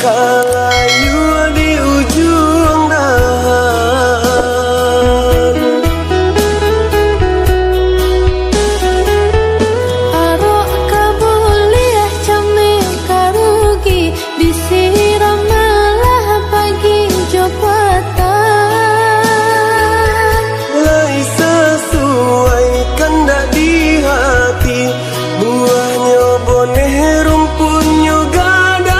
kalayu di ujung dahan. Arok kabuliah came karugi disiram malah pagi jopatan. Lai sesuai kandak di hati, buahnya boneh rumpunnya gadang.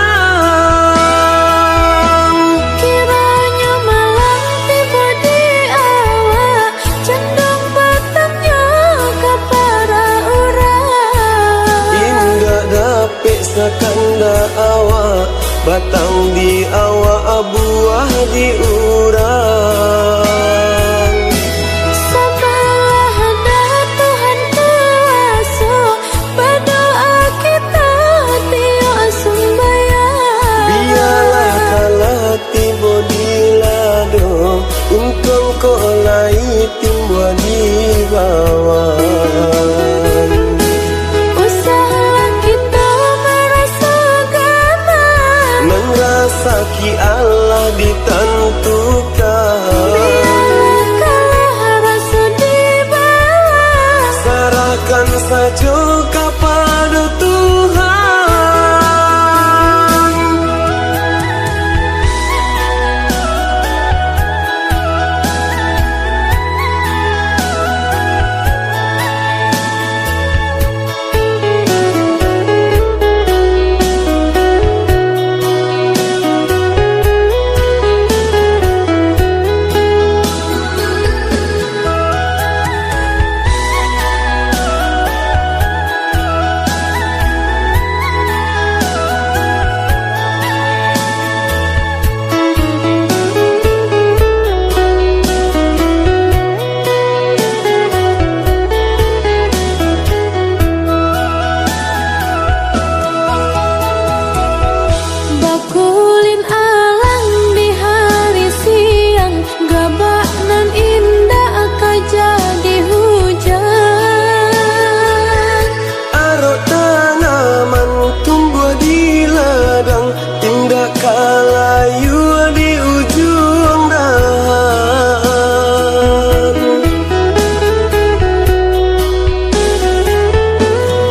Kiranya malam tiba di awak, cendung petangnya ke para orang. Indah dapik sakanda awak, batang di awak buah di urang. Sabarlah dah Tuhan kuasa, berdoa kita tiada sembahyang. Biarlah kalah tiba di lado, untung kau lai timbul di bawah. Usahalah kita merasa gaman, Merasa ki Allah ditentukan. biarlah kalah rasa di bawah. Serahkan saja kepada Tuhan. Bakulin alang di hari siang, gabak nan indah akan jadi hujan. Arok tanaman tumbuh di ladang, indah kalayu di ujung dahan.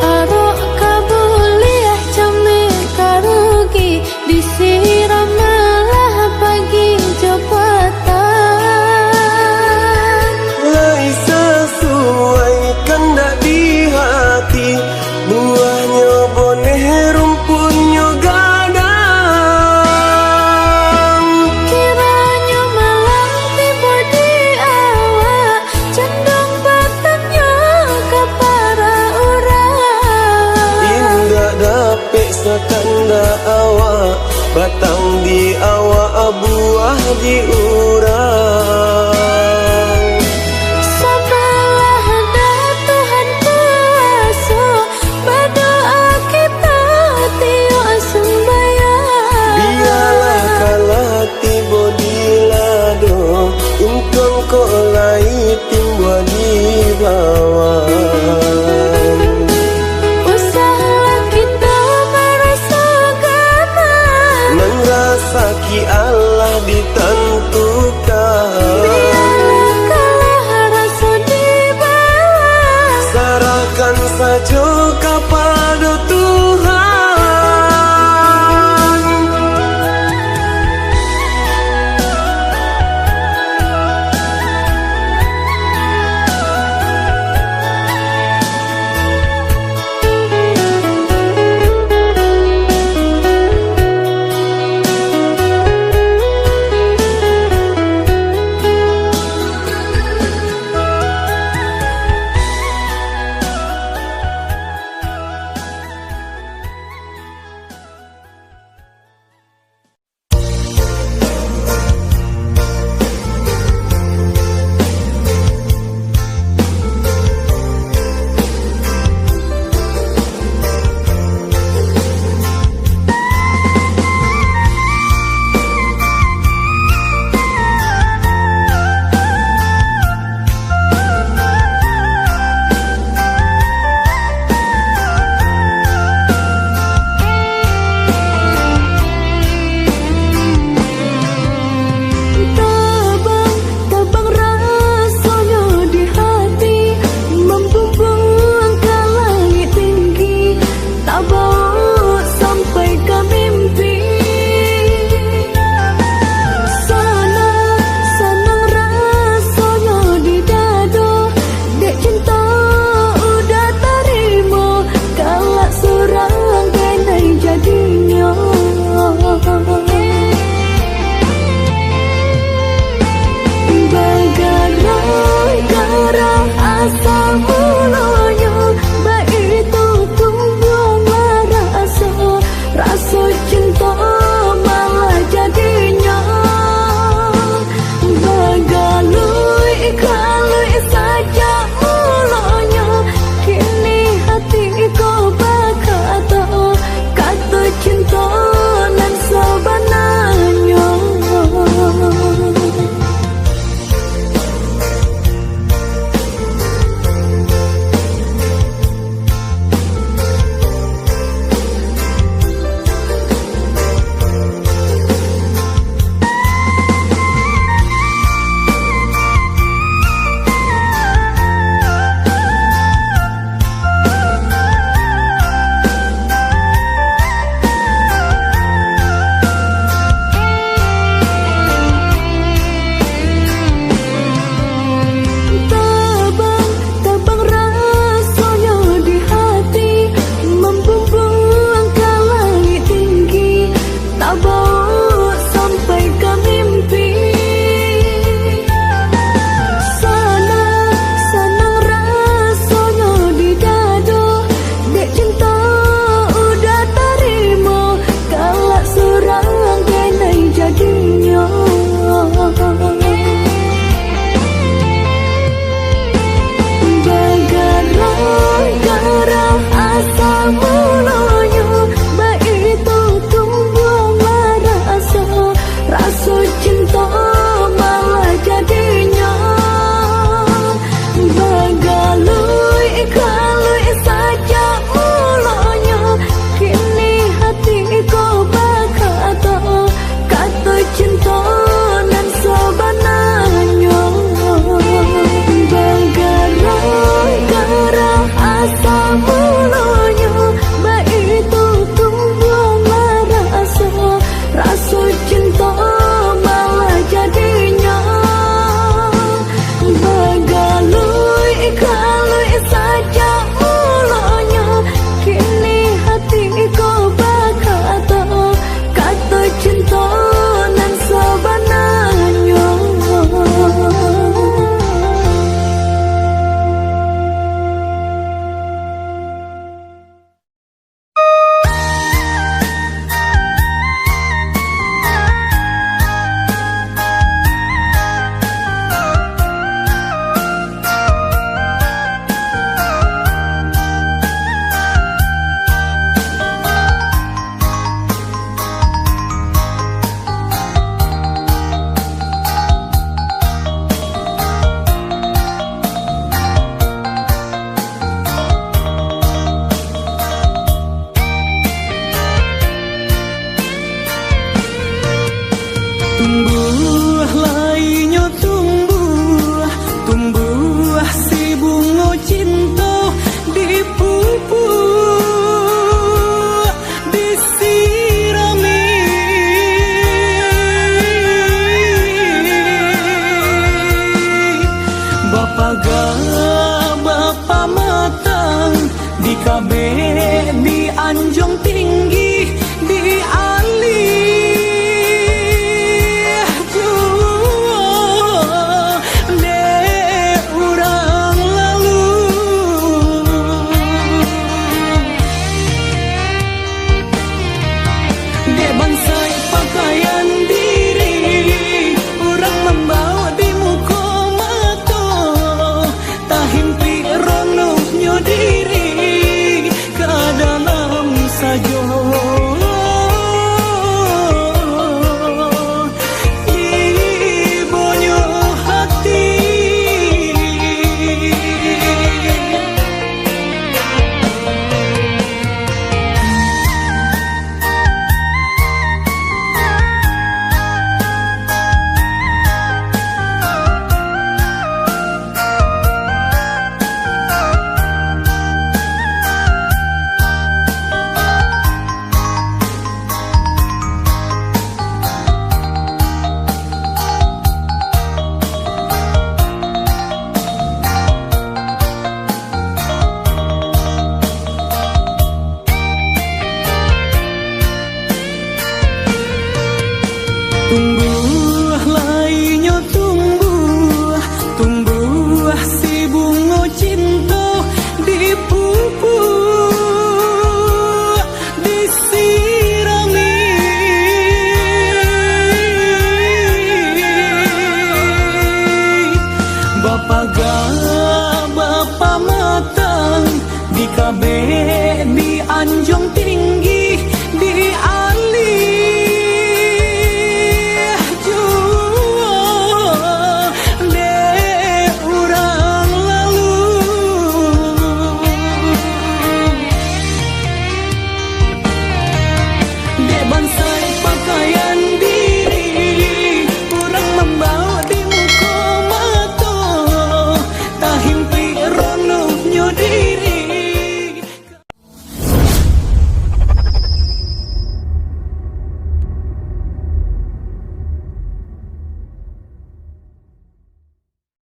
Arok kabuliah came karugi disiram malah pagi jopatan. Lai sesuai kandak di hati, buahnya boneh rumpunnya gadang. Kiranya malam tiba di awak, cendung petangnya ke para orang. Indah dapik sakanda awak, batang di awak buah di urang. Sabarlah dah Tuhan kuasa, berdoa kita tiada sembahyang. Biarlah kalah tiba di lado, untung kau lai timbul di bawah. Usahalah kita merasa gaman, Merasa ki Allah ditentukan. biarlah kalah rasa di bawah. Serahkan saja kepada Tuhan. Bapa matang di KB di Anjong Tinggi di alih jua de urang lalu de bansai pakaian diri urang membawa di muka mato tahimpi ronoknya diri ke dalam sajo ibonyo hati tumbuh lainnya tumbuh si bunga cinta dipupuk disirami Bapa matang di KB di Anjong